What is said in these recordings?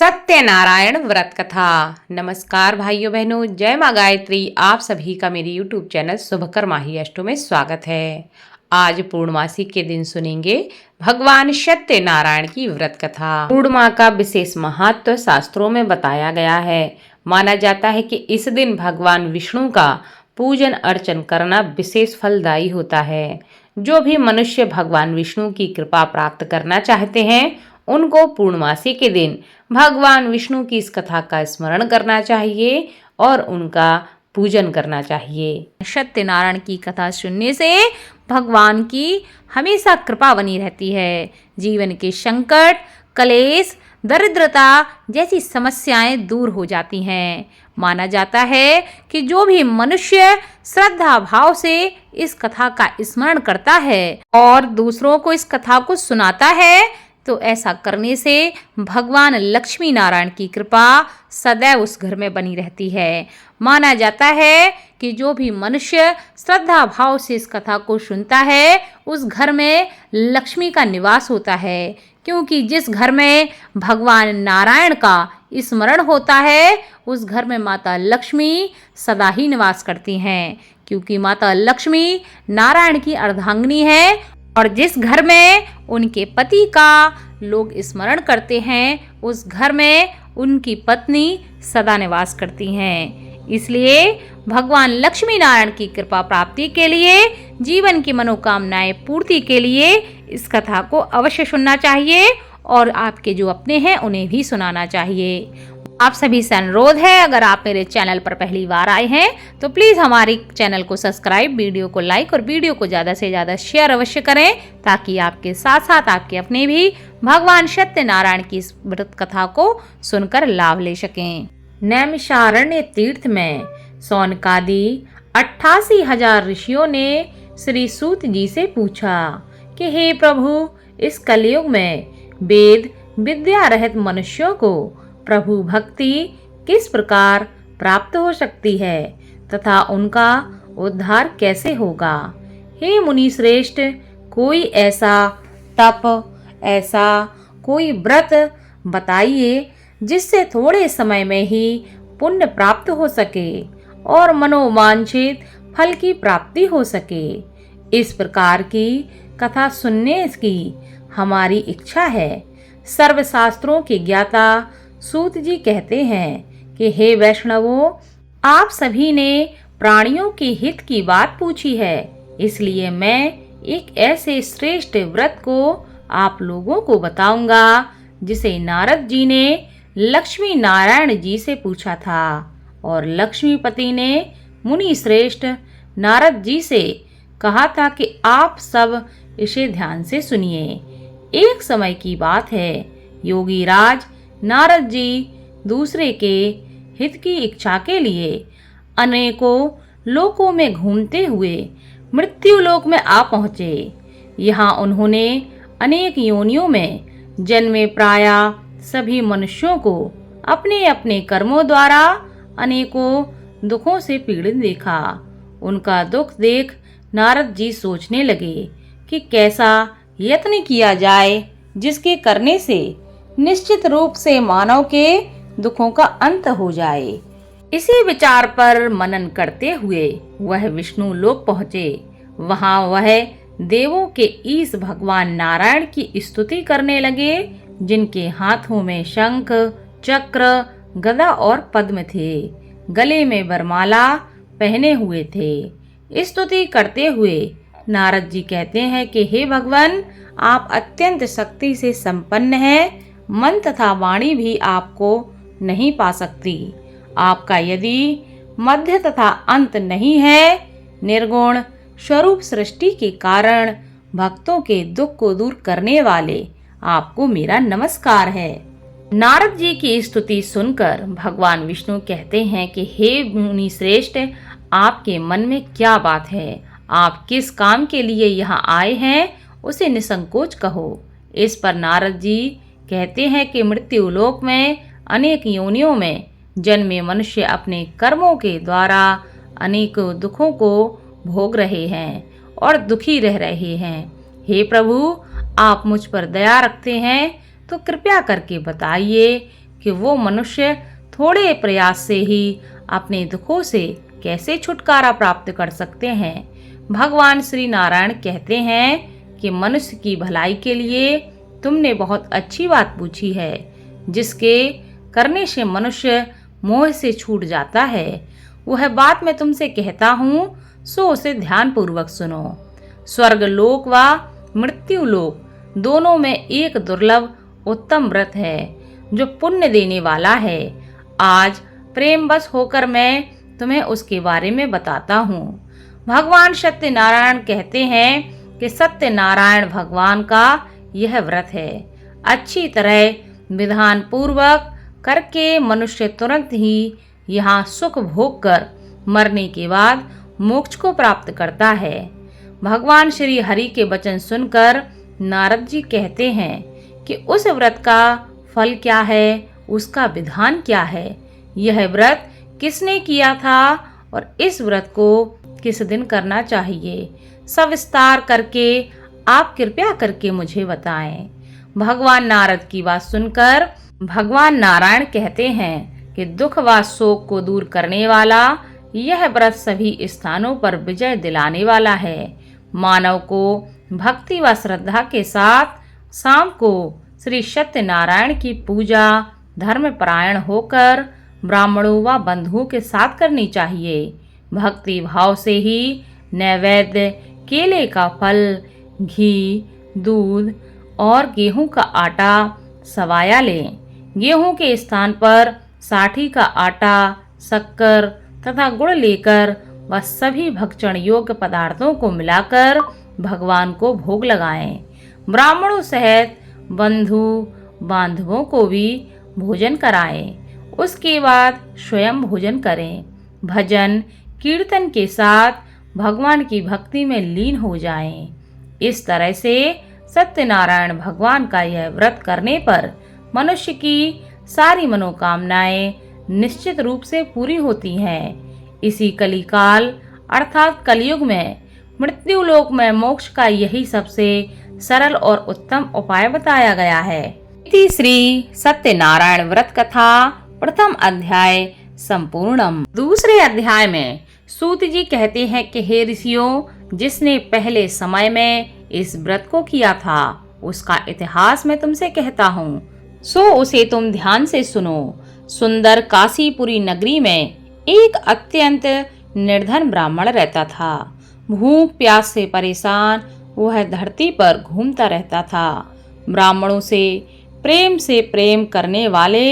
सत्यनारायण व्रत कथा। नमस्कार भाइयों बहनों, जय माँ गायत्री। आप सभी का मेरे YouTube चैनल शुभकर्माही अष्टों में स्वागत है। आज पूर्णमासी के दिन सुनेंगे भगवान सत्यनारायण की व्रत कथा। पूर्णिमा का विशेष महत्व शास्त्रों में बताया गया है। माना जाता है कि इस दिन भगवान विष्णु का पूजन अर्चन करना विशेष फलदायी होता है। जो भी मनुष्य भगवान विष्णु की कृपा प्राप्त करना चाहते हैं उनको पूर्णमासी के दिन भगवान विष्णु की इस कथा का स्मरण करना चाहिए और उनका पूजन करना चाहिए। सत्यनारायण की कथा सुनने से भगवान की हमेशा कृपा बनी रहती है। जीवन के संकट, कलेश, दरिद्रता जैसी समस्याएं दूर हो जाती हैं। माना जाता है कि जो भी मनुष्य श्रद्धा भाव से इस कथा का स्मरण करता है और दूसरों को इस कथा को सुनाता है तो ऐसा करने से भगवान लक्ष्मी नारायण की कृपा सदैव उस घर में बनी रहती है। माना जाता है कि जो भी मनुष्य श्रद्धा भाव से इस कथा को सुनता है उस घर में लक्ष्मी का निवास होता है, क्योंकि जिस घर में भगवान नारायण का स्मरण होता है उस घर में माता लक्ष्मी सदा ही निवास करती हैं, क्योंकि माता लक्ष्मी नारायण की अर्धांगिनी है और जिस घर में उनके पति का लोग स्मरण करते हैं उस घर में उनकी पत्नी सदा निवास करती हैं। इसलिए भगवान लक्ष्मी नारायण की कृपा प्राप्ति के लिए, जीवन की मनोकामनाएं पूर्ति के लिए इस कथा को अवश्य सुनना चाहिए और आपके जो अपने हैं उन्हें भी सुनाना चाहिए। आप सभी से अनुरोध है, अगर आप मेरे चैनल पर पहली बार आए हैं तो प्लीज़ हमारे चैनल को सब्सक्राइब, वीडियो को लाइक और वीडियो को ज़्यादा से ज़्यादा शेयर अवश्य करें, ताकि आपके साथ साथ आपके अपने भी भगवान सत्यनारायण की इस व्रत कथा को सुनकर लाभ ले सकें। नैमिषारण्य तीर्थ में शौनकादि 88,000 ऋषियों ने श्री सूत जी से पूछा कि हे प्रभु, इस कलयुग में वेद विद्या रहित मनुष्यों को प्रभु भक्ति किस प्रकार प्राप्त हो सकती है तथा उनका उद्धार कैसे होगा। हे मुनि श्रेष्ठ, कोई ऐसा तप, ऐसा कोई व्रत बताइए जिससे थोड़े समय में ही पुण्य प्राप्त हो सके और मनोवांछित फल की प्राप्ति हो सके। इस प्रकार की कथा सुनने की हमारी इच्छा है। सर्वशास्त्रों के ज्ञाता सूत जी कहते हैं कि हे वैष्णवों, आप सभी ने प्राणियों के हित की बात पूछी है, इसलिए मैं एक ऐसे श्रेष्ठ व्रत को आप लोगों को बताऊंगा जिसे नारद जी ने लक्ष्मी नारायण जी से पूछा था और लक्ष्मीपति ने मुनि श्रेष्ठ नारद जी से कहा था कि आप सब इसे ध्यान से सुनिए। एक समय की बात है, योगी राज नारद जी दूसरे के हित की इच्छा के लिए अनेकों लोकों में घूमते हुए मृत्यु लोक में आ पहुँचे। यहाँ उन्होंने अनेक योनियों में जन्मे प्रायः सभी मनुष्यों को अपने अपने कर्मों द्वारा अनेकों दुखों से पीड़ित देखा। उनका दुख देख नारद जी सोचने लगे कि कैसा यत्न किया जाए जिसके करने से निश्चित रूप से मानव के दुखों का अंत हो जाए। इसी विचार पर मनन करते हुए वह विष्णु लोक पहुँचे। वहाँ वह देवों के ईश भगवान नारायण की स्तुति करने लगे, जिनके हाथों में शंख, चक्र, गदा और पद्म थे, गले में वरमाला पहने हुए थे। स्तुति करते हुए नारद जी कहते हैं कि हे भगवान, आप अत्यंत शक्ति से संपन्न हैं, मन तथा वाणी भी आपको नहीं पा सकती। आपका यदि मध्य तथा अंत नहीं है, निर्गुण स्वरूप सृष्टि के कारण भक्तों के दुख को दूर करने वाले आपको मेरा नमस्कार है। नारद जी की स्तुति सुनकर भगवान विष्णु कहते हैं कि हे मुनि श्रेष्ठ, आपके मन में क्या बात है? आप किस काम के लिए यहाँ आए हैं उसे निसंकोच कहो। इस पर नारद जी कहते हैं कि मृत्यु लोक में अनेक योनियों में जन्मे मनुष्य अपने कर्मों के द्वारा अनेक दुखों को भोग रहे हैं और दुखी रह रहे हैं। हे प्रभु, आप मुझ पर दया रखते हैं तो कृपया करके बताइए कि वो मनुष्य थोड़े प्रयास से ही अपने दुखों से कैसे छुटकारा प्राप्त कर सकते हैं। भगवान श्री नारायण कहते हैं कि मनुष्य की भलाई के लिए तुमने बहुत अच्छी बात पूछी है, जिसके करने से मनुष्य मोह से छूट जाता है। वह बात मैं तुमसे कहता हूँ, सो उसे ध्यान पूर्वक सुनो। स्वर्ग लोक व मृत्यु लोक दोनों में एक दुर्लभ उत्तम व्रत है जो पुण्य देने वाला है। आज प्रेमवश होकर मैं तुम्हें उसके बारे में बताता हूँ। भगवान सत्यनारायण कहते हैं कि सत्यनारायण भगवान का यह व्रत है। अच्छी तरह विधान पूर्वक करके मनुष्य तुरंत ही यहाँ सुख भोग कर मरने के बाद मोक्ष को प्राप्त करता है। भगवान श्री हरि के वचन सुनकर नारद जी कहते हैं कि उस व्रत का फल क्या है, उसका विधान क्या है, यह व्रत किसने किया था और इस व्रत को किस दिन करना चाहिए, सविस्तार करके आप कृपया करके मुझे बताएं। भगवान नारद की बात सुनकर भगवान नारायण कहते हैं कि दुख व शोक को दूर करने वाला यह व्रत सभी स्थानों पर विजय दिलाने वाला है। मानव को भक्ति व श्रद्धा के साथ शाम को श्री सत्यनारायण की पूजा धर्म परायण होकर ब्राह्मणों व बंधुओं के साथ करनी चाहिए। भक्ति भाव से ही नैवेद्य केले का फल, घी, दूध और गेहूं का आटा सवाया लें। गेहूं के स्थान पर साठी का आटा, शक्कर तथा गुड़ लेकर वह सभी भक्षण योग्य पदार्थों को मिलाकर भगवान को भोग लगाएं। ब्राह्मणों सहित बंधु बांधवों को भी भोजन कराएं। उसके बाद स्वयं भोजन करें। भजन कीर्तन के साथ भगवान की भक्ति में लीन हो जाएं। इस तरह से सत्यनारायण भगवान का यह व्रत करने पर मनुष्य की सारी मनोकामनाएं निश्चित रूप से पूरी होती हैं। इसी कलिकाल अर्थात कलयुग में मृत्यु लोक में मोक्ष का यही सबसे सरल और उत्तम उपाय बताया गया है। इति श्री सत्यनारायण व्रत कथा प्रथम अध्याय संपूर्णम। दूसरे अध्याय में सूत जी कहते हैं कि हे ऋषियों, जिसने पहले समय में इस व्रत को किया था उसका इतिहास मैं तुमसे कहता हूँ, सो उसे तुम ध्यान से सुनो। सुंदर काशीपुरी नगरी में एक अत्यंत निर्धन ब्राह्मण रहता था। भूख प्यास से परेशान वह धरती पर घूमता रहता था। ब्राह्मणों से प्रेम करने वाले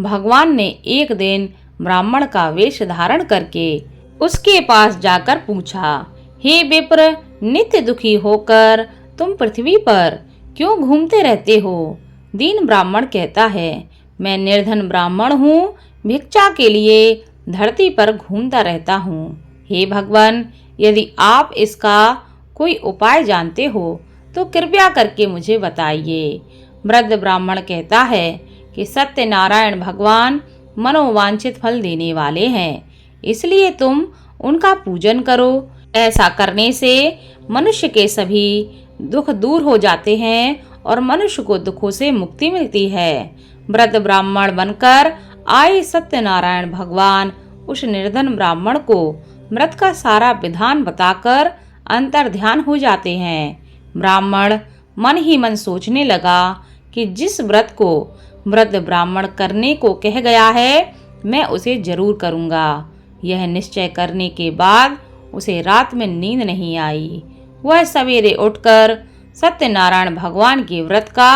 भगवान ने एक दिन ब्राह्मण का वेश धारण करके उसके पास जाकर पूछा, हे विप्र, नित्य दुखी होकर तुम पृथ्वी पर क्यों घूमते रहते हो? दीन ब्राह्मण कहता है, मैं निर्धन ब्राह्मण हूँ, भिक्षा के लिए धरती पर घूमता रहता हूँ। हे भगवान, यदि आप इसका कोई उपाय जानते हो तो कृपया करके मुझे बताइए। वृद्ध ब्राह्मण कहता है कि सत्यनारायण भगवान मनोवांछित फल देने वाले हैं, इसलिए तुम उनका पूजन करो। ऐसा करने से मनुष्य के सभी दुख दूर हो जाते हैं और मनुष्य को दुखों से मुक्ति मिलती है। वृद्ध ब्राह्मण बनकर आए सत्यनारायण भगवान उस निर्धन ब्राह्मण को व्रत का सारा विधान बताकर अंतर ध्यान हो जाते हैं। ब्राह्मण मन ही मन सोचने लगा कि जिस व्रत को वृद्ध ब्राह्मण करने को कह गया है मैं उसे जरूर करूँगा। यह निश्चय करने के बाद उसे रात में नींद नहीं आई। वह सवेरे उठकर सत्यनारायण भगवान के व्रत का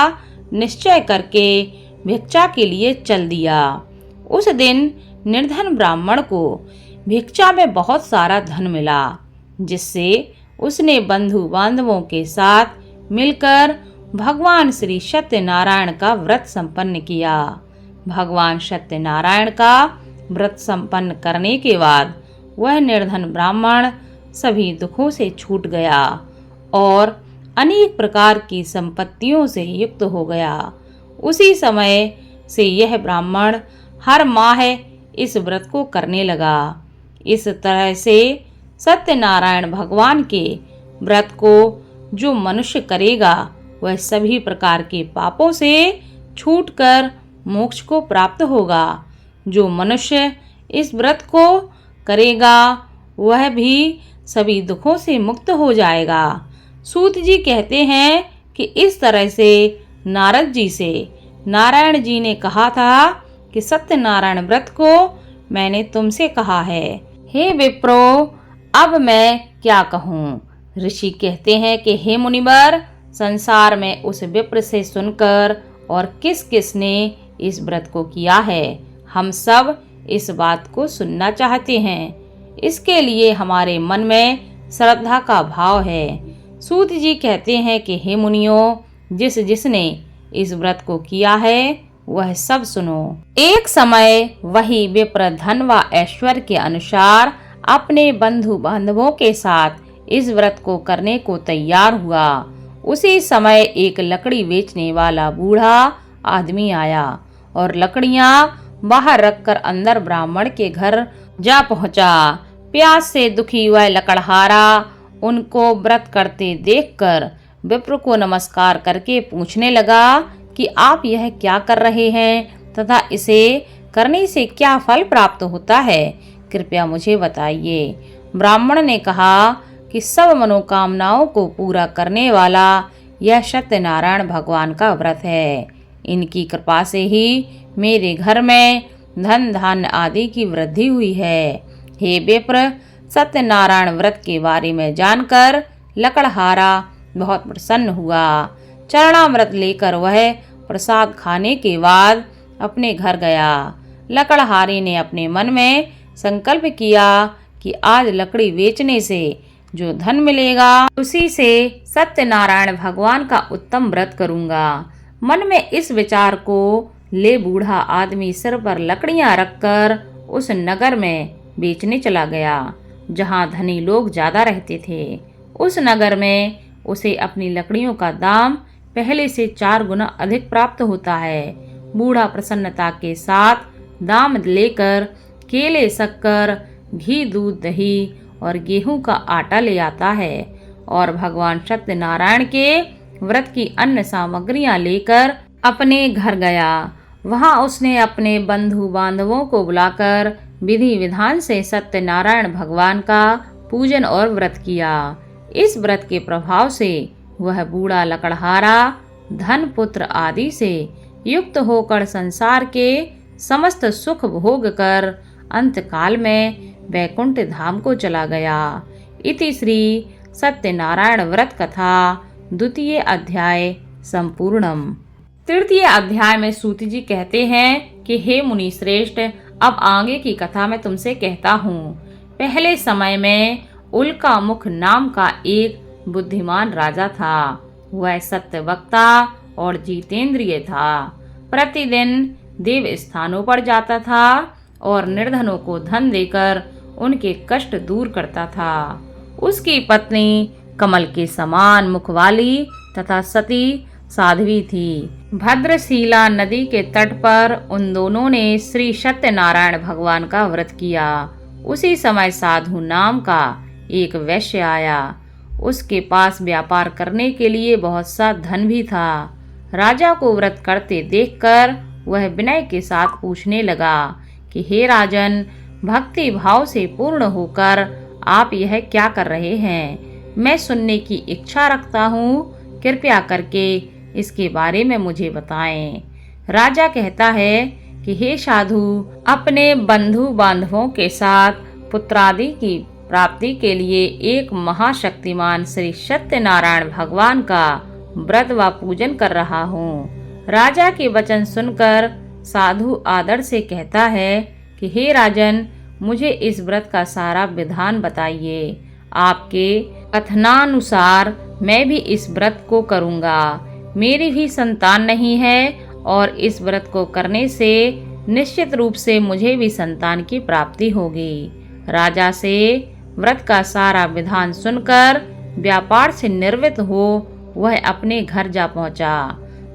निश्चय करके भिक्षा के लिए चल दिया। उस दिन निर्धन ब्राह्मण को भिक्षा में बहुत सारा धन मिला, जिससे उसने बंधु बांधवों के साथ मिलकर भगवान श्री सत्यनारायण का व्रत संपन्न किया। भगवान सत्यनारायण का व्रत संपन्न करने के बाद वह निर्धन ब्राह्मण सभी दुखों से छूट गया और अनेक प्रकार की संपत्तियों से युक्त हो गया। उसी समय से यह ब्राह्मण हर माह इस व्रत को करने लगा। इस तरह से सत्यनारायण भगवान के व्रत को जो मनुष्य करेगा वह सभी प्रकार के पापों से छूटकर मोक्ष को प्राप्त होगा। जो मनुष्य इस व्रत को करेगा वह भी सभी दुखों से मुक्त हो जाएगा। सूत जी कहते हैं कि इस तरह से नारद जी से नारायण जी ने कहा था कि सत्यनारायण व्रत को मैंने तुमसे कहा है। हे विप्रो, अब मैं क्या कहूँ। ऋषि कहते हैं कि हे मुनिवर, संसार में उस विप्र से सुनकर और किस किस ने इस व्रत को किया है, हम सब इस बात को सुनना चाहते हैं। इसके लिए हमारे मन में श्रद्धा का भाव है। सूत जी कहते हैं कि हे मुनियों, जिसने इस व्रत को किया है वह सब सुनो। एक समय वही विप्र धन व ऐश्वर्य के अनुसार अपने बंधु बांधवों के साथ इस व्रत को करने को तैयार हुआ। उसी समय एक लकड़ी बेचने वाला बूढ़ा आदमी आया और लकड़ियां बाहर रखकर अंदर ब्राह्मण के घर जा पहुंचा। प्यास से दुखी वह लकड़हारा उनको व्रत करते देखकर विप्र को नमस्कार करके पूछने लगा कि आप यह क्या कर रहे हैं तथा इसे करने से क्या फल प्राप्त होता है, कृपया मुझे बताइए। ब्राह्मण ने कहा कि सब मनोकामनाओं को पूरा करने वाला यह सत्यनारायण भगवान का व्रत है। इनकी कृपा से ही मेरे घर में धन धान्य आदि की वृद्धि हुई है। हे विप्र, सत्यनारायण व्रत के बारे में जानकर लकड़हारा बहुत प्रसन्न हुआ। चरणामृत लेकर वह प्रसाद खाने के बाद अपने घर गया। लकड़हारे ने अपने मन में संकल्प किया कि आज लकड़ी बेचने से जो धन मिलेगा उसी से सत्यनारायण भगवान का उत्तम व्रत करूंगा। मन में इस विचार को ले बूढ़ा आदमी सिर पर लकड़ियां रखकर उस नगर में बेचने चला गया जहां धनी लोग ज्यादा रहते थे। उस नगर में उसे अपनी लकड़ियों का दाम पहले से 4 गुना अधिक प्राप्त होता है। बूढ़ा प्रसन्नता के साथ दाम लेकर केले, शक्कर, घी, दूध, दही और गेहूं का आटा ले आता है और भगवान सत्यनारायण के व्रत की अन्य सामग्रियां लेकर अपने घर गया। वहां उसने अपने बंधु बांधवों को बुलाकर विधि विधान से सत्यनारायण भगवान का पूजन और व्रत किया। इस व्रत के प्रभाव से वह बूढ़ा लकड़हारा धन, पुत्र आदि से युक्त होकर संसार के समस्त सुख भोग कर अंतकाल में वैकुंठ धाम को चला गया। इति श्री सत्यनारायण व्रत कथा द्वितीय अध्याय संपूर्णम। तृतीय अध्याय में सूत जी कहते हैं कि हे मुनि श्रेष्ठ, अब आगे की कथा मैं तुमसे कहता हूँ। पहले समय में उल्का मुख नाम का एक बुद्धिमान राजा था। वह सत्यवक्ता और जितेंद्रिय था। प्रतिदिन देव स्थानों पर जाता था और निर्धनों को धन देकर उनके कष्ट दूर करता था। उसकी पत्नी कमल के समान मुख वाली तथा सती साध्वी थी। भद्रशिला नदी के तट पर उन दोनों ने श्री सत्यनारायण भगवान का व्रत किया। उसी समय साधु नाम का एक वैश्य आया। उसके पास व्यापार करने के लिए बहुत सा धन भी था। राजा को व्रत करते देखकर वह विनय के साथ पूछने लगा कि हे राजन, भक्ति भाव से पूर्ण होकर आप यह क्या कर रहे हैं? मैं सुनने की इच्छा रखता हूँ, कृपया करके इसके बारे में मुझे बताएं। राजा कहता है कि हे साधु, अपने बंधु बांधवों के साथ पुत्रादि की प्राप्ति के लिए एक महाशक्तिमान श्री सत्यनारायण भगवान का व्रत व पूजन कर रहा हूँ। राजा के वचन सुनकर साधु आदर से कहता है कि हे राजन, मुझे इस व्रत का सारा विधान बताइए। आपके कथनानुसार मैं भी इस व्रत को करूँगा। मेरी भी संतान नहीं है और इस व्रत को करने से निश्चित रूप से मुझे भी संतान की प्राप्ति होगी। राजा से व्रत का सारा विधान सुनकर व्यापार से निर्वृत्त हो वह अपने घर जा पहुंचा।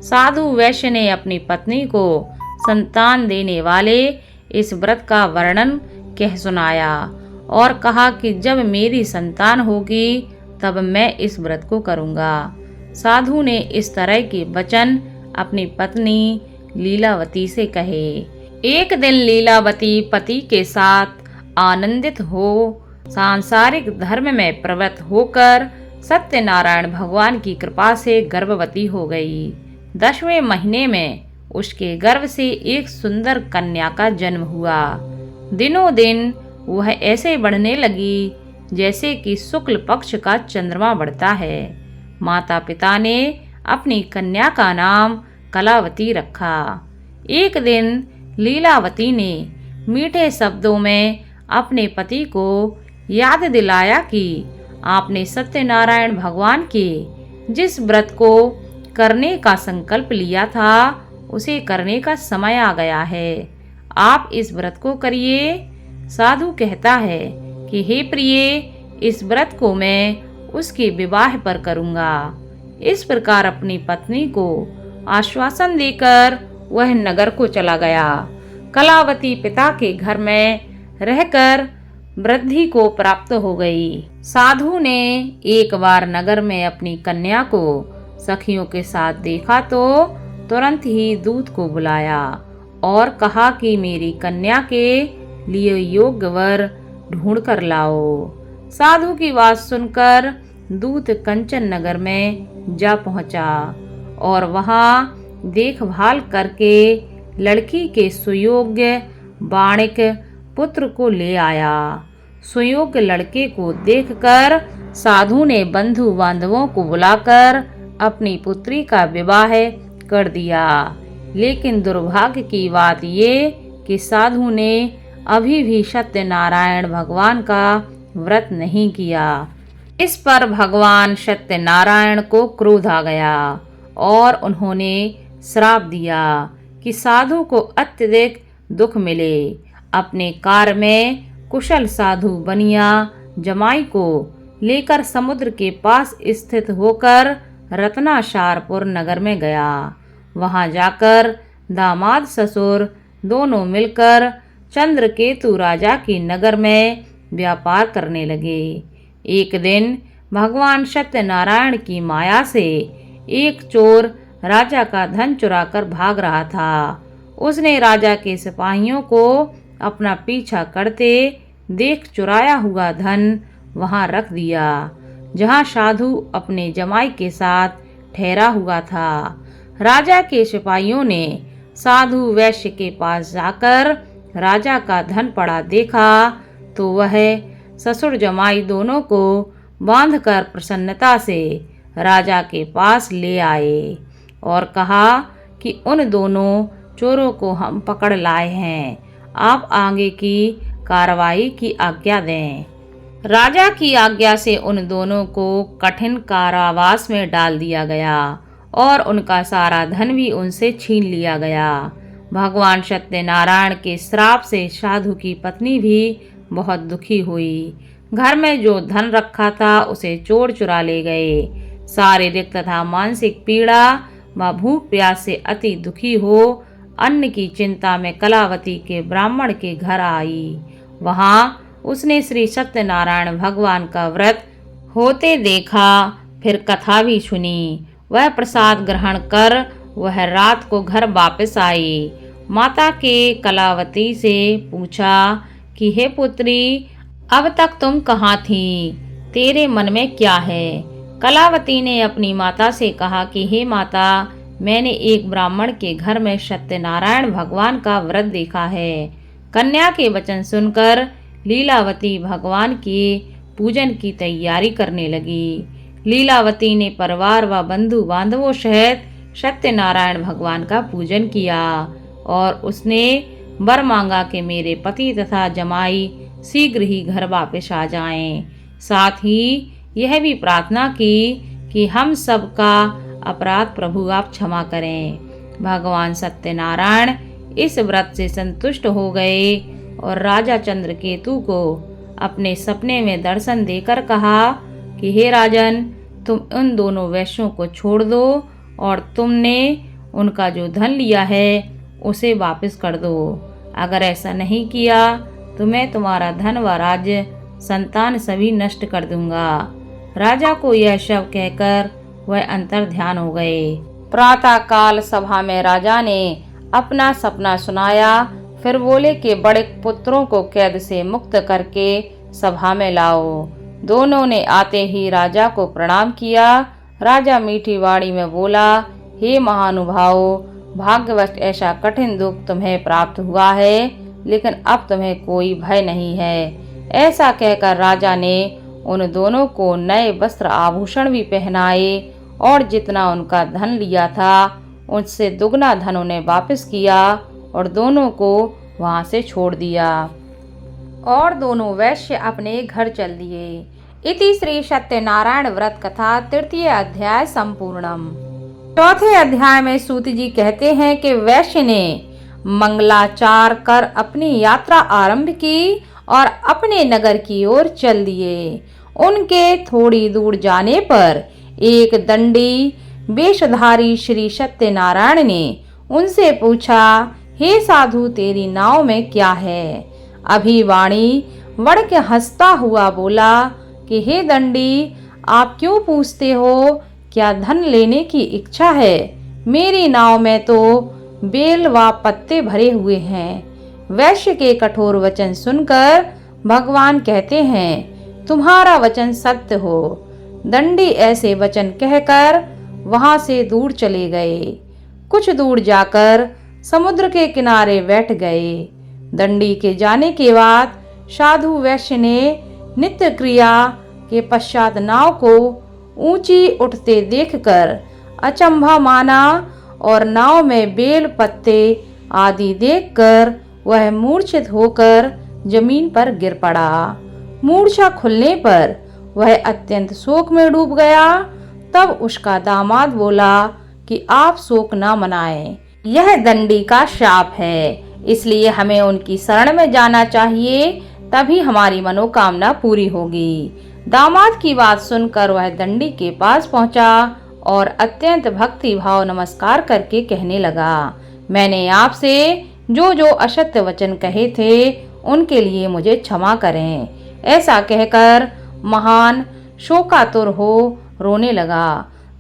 साधु वैश्य ने अपनी पत्नी को संतान देने वाले इस व्रत का वर्णन कह सुनाया और कहा कि जब मेरी संतान होगी तब मैं इस व्रत को करूंगा। साधु ने इस तरह के वचन अपनी पत्नी लीलावती से कहे। एक दिन लीलावती पति के साथ आनंदित हो सांसारिक धर्म में प्रवृत्त होकर सत्यनारायण भगवान की कृपा से गर्भवती हो गई। 10वें महीने में उसके गर्भ से एक सुंदर कन्या का जन्म हुआ। दिनों दिन वह ऐसे बढ़ने लगी जैसे कि शुक्ल पक्ष का चंद्रमा बढ़ता है। माता पिता ने अपनी कन्या का नाम कलावती रखा। एक दिन लीलावती ने मीठे शब्दों में अपने पति को याद दिलाया कि आपने सत्यनारायण भगवान के जिस व्रत को करने का संकल्प लिया था उसे करने का समय आ गया है। आप इस व्रत को करिए। साधु कहता है कि हे प्रिय, इस व्रत को मैं उसके विवाह पर करूंगा। इस प्रकार अपनी पत्नी को आश्वासन देकर वह नगर को चला गया। कलावती पिता के घर में रहकर वृद्धि को प्राप्त हो गई। साधु ने एक बार नगर में अपनी कन्या को सखियों के साथ देखा तो तुरंत ही दूत को बुलाया और कहा कि मेरी कन्या के लिए योग्य वर ढूंढ कर लाओ। साधु की बात सुनकर दूत कंचन नगर में जा पहुंचा और वहां देखभाल करके लड़की के सुयोग्य बाणिक पुत्र को ले आया। सुयोग्य लड़के को देखकर साधु ने बंधु बांधवों को बुलाकर अपनी पुत्री का विवाह कर दिया। लेकिन दुर्भाग्य की बात ये कि साधु ने अभी भी सत्यनारायण भगवान का व्रत नहीं किया। इस पर भगवान सत्यनारायण को क्रोध आ गया और उन्होंने श्राप दिया कि साधु को अत्यधिक दुख मिले। अपने कार्य में कुशल साधु बनिया जमाई को लेकर समुद्र के पास स्थित होकर रत्नाशारपुर नगर में गया। वहां जाकर दामाद ससुर दोनों मिलकर चंद्रकेतु राजा के नगर में व्यापार करने लगे। एक दिन भगवान सत्यनारायण की माया से एक चोर राजा का धन चुराकर भाग रहा था। उसने राजा के सिपाहियों को अपना पीछा करते देख चुराया हुआ धन वहां रख दिया जहां साधु अपने जमाई के साथ ठहरा हुआ था। राजा के सिपाहियों ने साधु वैश्य के पास जाकर राजा का धन पड़ा देखा तो वह ससुर जमाई दोनों को बांधकर प्रसन्नता से राजा के पास ले आए और कहा कि उन दोनों चोरों को हम पकड़ लाए हैं, आप आगे की कार्रवाई की आज्ञा दें। राजा की आज्ञा से उन दोनों को कठिन कारावास में डाल दिया गया और उनका सारा धन भी उनसे छीन लिया गया। भगवान सत्यनारायण के श्राप से साधु की पत्नी भी बहुत दुखी हुई। घर में जो धन रखा था उसे चोर चुरा ले गए। शारीरिक तथा मानसिक पीड़ा व भूख प्यास से अति दुखी हो अन्न की चिंता में कलावती के ब्राह्मण के घर आई। वहां उसने श्री सत्यनारायण भगवान का व्रत होते देखा, फिर कथा भी सुनी। वह प्रसाद ग्रहण कर वह रात को घर वापस आई। माता के कलावती से पूछा कि हे पुत्री, अब तक तुम कहाँ थी? तेरे मन में क्या है? कलावती ने अपनी माता से कहा कि हे माता, मैंने एक ब्राह्मण के घर में सत्यनारायण भगवान का व्रत देखा है। कन्या के वचन सुनकर लीलावती भगवान के पूजन की तैयारी करने लगी। लीलावती ने परिवार व बंधु बांधवों सहित सत्यनारायण भगवान का पूजन किया और उसने वर मांगा कि मेरे पति तथा जमाई शीघ्र ही घर वापस आ जाएं। साथ ही यह भी प्रार्थना की कि हम सबका अपराध प्रभु आप क्षमा करें। भगवान सत्यनारायण इस व्रत से संतुष्ट हो गए और राजा चंद्रकेतु को अपने सपने में दर्शन देकर कहा कि हे राजन, तुम उन दोनों वैश्यों को छोड़ दो और तुमने उनका जो धन लिया है उसे वापस कर दो। अगर ऐसा नहीं किया तो मैं तुम्हारा धन व राज्य संतान सभी नष्ट कर दूंगा। राजा को यह शब्द कहकर वह अंतर ध्यान हो गए। प्रातः काल सभा में राजा ने अपना सपना सुनाया। फिर बोले कि बड़े पुत्रों को कैद से मुक्त करके सभा में लाओ। दोनों ने आते ही राजा को प्रणाम किया। राजा मीठी वाणी में बोला, हे महानुभाव, भाग्यवश ऐसा कठिन दुख तुम्हें प्राप्त हुआ है, लेकिन अब तुम्हें कोई भय नहीं है। ऐसा कहकर राजा ने उन दोनों को नए वस्त्र आभूषण भी पहनाए और जितना उनका धन लिया था उससे दुगना धन उन्हें वापस किया और दोनों को वहां से छोड़ दिया और दोनों वैश्य अपने घर चल दिए। इति श्री सत्यनारायण व्रत कथा तृतीय अध्याय संपूर्णम। चौथे अध्याय में सूत जी कहते हैं कि वैश्य ने मंगलाचार कर अपनी यात्रा आरंभ की और अपने नगर की ओर चल दिए। उनके थोड़ी दूर जाने पर एक दंडी वेशधारी श्री सत्यनारायण ने उनसे पूछा, हे साधु, तेरी नाव में क्या है? अभी वाणी बढ़ के हंसता हुआ बोला कि हे दंडी, आप क्यों पूछते हो? क्या धन लेने की इच्छा है? मेरी नाव में तो बेल व पत्ते भरे हुए हैं। वैश्य के कठोर वचन सुनकर भगवान कहते हैं, तुम्हारा वचन सत्य हो। दंडी ऐसे वचन कहकर वहां से दूर चले गए। कुछ दूर जाकर समुद्र के किनारे बैठ गए। दंडी के जाने के बाद साधु वैश्य ने नित्य क्रिया के पश्चात नाव को ऊंची उठते देखकर अचंभा माना और नाव में बेल पत्ते आदि देखकर वह मूर्छित होकर जमीन पर गिर पड़ा। मूर्छा खुलने पर वह अत्यंत शोक में डूब गया। तब उसका दामाद बोला कि आप शोक न मनाएं, यह दंडी का शाप है, इसलिए हमें उनकी शरण में जाना चाहिए, तभी हमारी मनोकामना पूरी होगी। दामाद की बात सुनकर वह दंडी के पास पहुंचा और अत्यंत भक्ति भाव नमस्कार करके कहने लगा, मैंने आपसे जो जो असत्य वचन कहे थे उनके लिए मुझे क्षमा करें। ऐसा कहकर महान शोकातुर हो रोने लगा।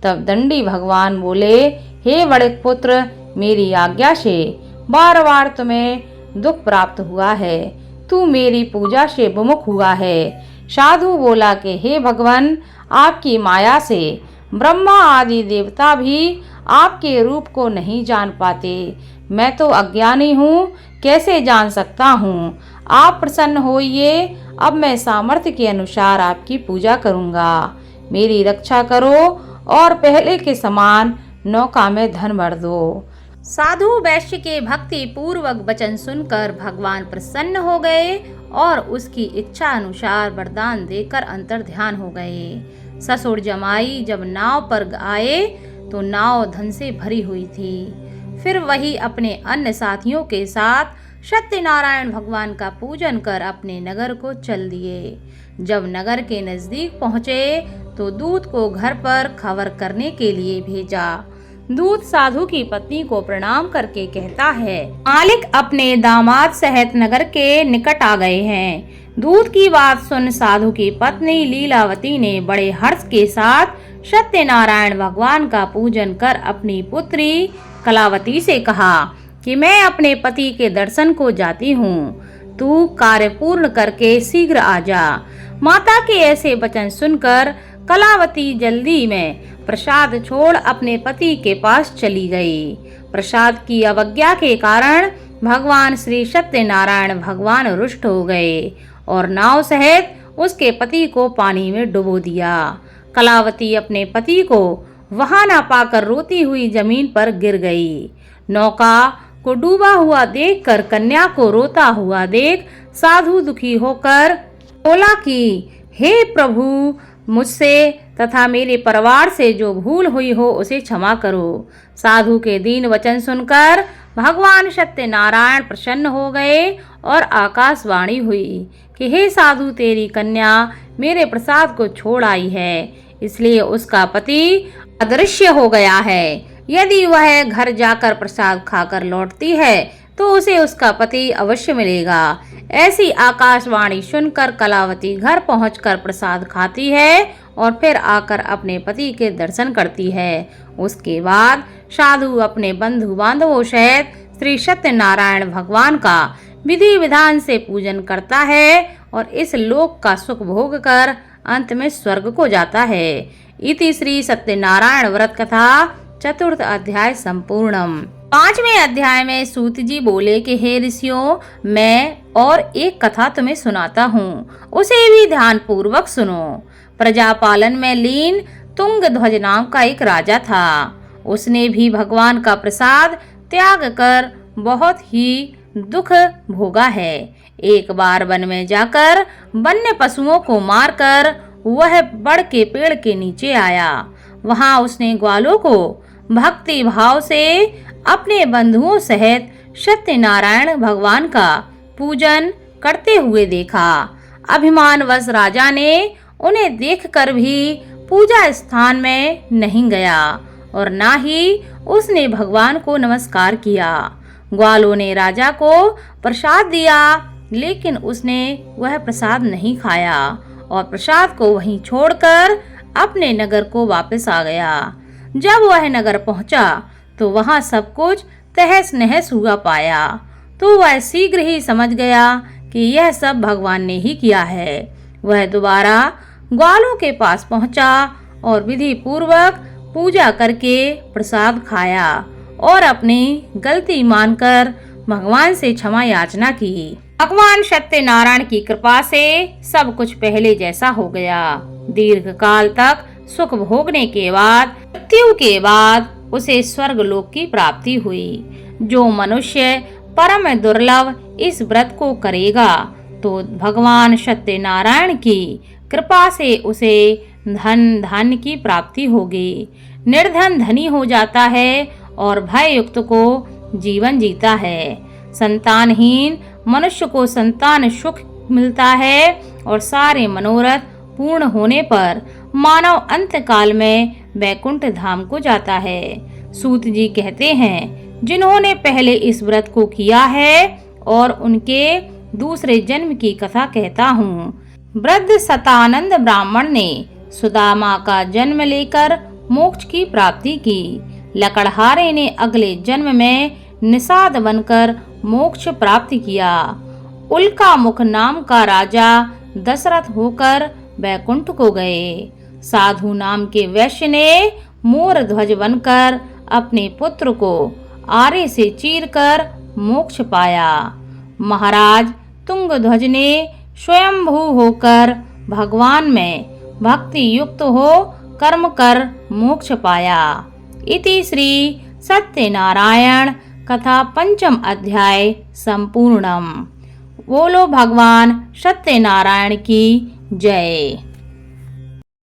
तब दंडी भगवान बोले, हे बड़े पुत्र, मेरी आज्ञा से बार बार तुम्हें दुख प्राप्त हुआ है। तू मेरी पूजा से विमुख हुआ है। साधु बोला कि हे भगवान, आपकी माया से ब्रह्मा आदि देवता भी आपके रूप को नहीं जान पाते। मैं तो अज्ञानी हूँ, कैसे जान सकता हूँ? आप प्रसन्न होइए, अब मैं सामर्थ्य के अनुसार आपकी पूजा करूँगा। मेरी रक्षा करो और पहले के समान नौका में धन भर दो। साधु वैश्य के भक्ति पूर्वक वचन सुनकर भगवान प्रसन्न हो गए और उसकी इच्छा अनुसार वरदान देकर अंतर्ध्यान हो गए। ससुर जमाई जब नाव पर आए तो नाव धन से भरी हुई थी। फिर वही अपने अन्य साथियों के साथ सत्यनारायण भगवान का पूजन कर अपने नगर को चल दिए। जब नगर के नजदीक पहुँचे तो दूत को घर पर खबर करने के लिए भेजा। दूत साधु की पत्नी को प्रणाम करके कहता है, मालिक अपने दामाद सहित नगर के निकट आ गए हैं। दूत की बात सुन साधु की पत्नी लीलावती ने बड़े हर्ष के साथ सत्यनारायण भगवान का पूजन कर अपनी पुत्री कलावती से कहा कि मैं अपने पति के दर्शन को जाती हूँ, तू कार्य पूर्ण करके शीघ्र आ जा। माता के ऐसे वचन सुनकर कलावती जल्दी में प्रसाद छोड़ अपने पति के पास चली गई। प्रसाद की अवज्ञा के कारण भगवान श्री सत्यनारायण भगवान रुष्ट हो गए और नाव सहित उसके पति को पानी में डुबो दिया। कलावती अपने पति को वहां न पाकर रोती हुई जमीन पर गिर गई। नौका को डूबा हुआ देखकर कन्या को रोता हुआ देख साधु दुखी होकर बोला कि हे प्रभु, मुझसे तथा मेरे परिवार से जो भूल हुई हो उसे क्षमा करो। साधु के दीन वचन सुनकर भगवान सत्यनारायण प्रसन्न हो गए और आकाशवाणी हुई कि हे साधु, तेरी कन्या मेरे प्रसाद को छोड़ आई है, इसलिए उसका पति अदृश्य हो गया है। यदि वह घर जाकर प्रसाद खाकर लौटती है तो उसे उसका पति अवश्य मिलेगा। ऐसी आकाशवाणी सुनकर कलावती घर पहुंचकर प्रसाद खाती है और फिर आकर अपने पति के दर्शन करती है। उसके बाद साधु अपने बंधु बांधवों सहित स्त्री सत्यनारायण भगवान का विधि विधान से पूजन करता है और इस लोक का सुख भोग कर अंत में स्वर्ग को जाता है। इति श्री सत्यनारायण व्रत कथा चतुर्थ अध्याय संपूर्णम। 5वें अध्याय में सूत जी बोले कि हे ऋषियों, मैं और एक कथा तुम्हें सुनाता हूँ, उसे भी ध्यान पूर्वक सुनो। प्रजापालन में लीन तुंगध्वज नाम का एक राजा था। उसने भी भगवान का प्रसाद त्याग कर बहुत ही दुख भोगा है। एक बार वन में जाकर वन्य पशुओं को मारकर वह बड़ के पेड़ के नीचे आया। वहां उसने ग्वालों को भक्ति भाव से अपने बंधुओं सहित सत्यनारायण भगवान का पूजन करते हुए देखा। अभिमानवश राजा ने उन्हें देखकर भी पूजा स्थान में नहीं गया और ना ही उसने भगवान को नमस्कार किया। ग्वालों ने राजा को प्रसाद दिया, लेकिन उसने वह प्रसाद नहीं खाया और प्रसाद को वहीं छोड़कर अपने नगर को वापस आ गया। जब वह नगर पहुंचा तो वहां सब कुछ तहस नहस हुआ पाया, तो वह शीघ्र ही समझ गया कि यह सब भगवान ने ही किया है। वह दोबारा ग्वालों के पास पहुंचा और विधि पूर्वक पूजा करके प्रसाद खाया और अपनी गलती मानकर भगवान से क्षमा याचना की। भगवान सत्यनारायण की कृपा से सब कुछ पहले जैसा हो गया। दीर्घ काल तक सुख भोगने के बाद मृत्यु के बाद उसे स्वर्ग लोक की प्राप्ति हुई। जो मनुष्य परम दुर्लभ इस व्रत को करेगा तो भगवान सत्यनारायण की कृपा से उसे धन धान्य की प्राप्ति होगी। निर्धन धनी हो जाता है और भय युक्त को जीवन जीता है। संतानहीन मनुष्य को संतान सुख मिलता है और सारे मनोरथ पूर्ण होने पर मानव अंत काल में वैकुंठ धाम को जाता है। सूत जी कहते हैं, जिन्होंने पहले इस व्रत को किया है और उनके दूसरे जन्म की कथा कहता हूँ। वृद्ध सतानंद ब्राह्मण ने सुदामा का जन्म लेकर मोक्ष की प्राप्ति की। लकड़हारे ने अगले जन्म में निषाद बनकर मोक्ष प्राप्त किया। उल्का मुख नाम का राजा दशरथ होकर वैकुंठ को गए। साधु नाम के वैश्य ने मोर ध्वज बनकर अपने पुत्र को आरे से चीरकर मोक्ष पाया। महाराज तुंगध्वज ने स्वयंभू होकर भगवान में भक्ति युक्त हो कर्म कर मोक्ष पाया। इति श्री सत्यनारायण कथा पंचम अध्याय संपूर्णम। बोलो भगवान सत्यनारायण की जय।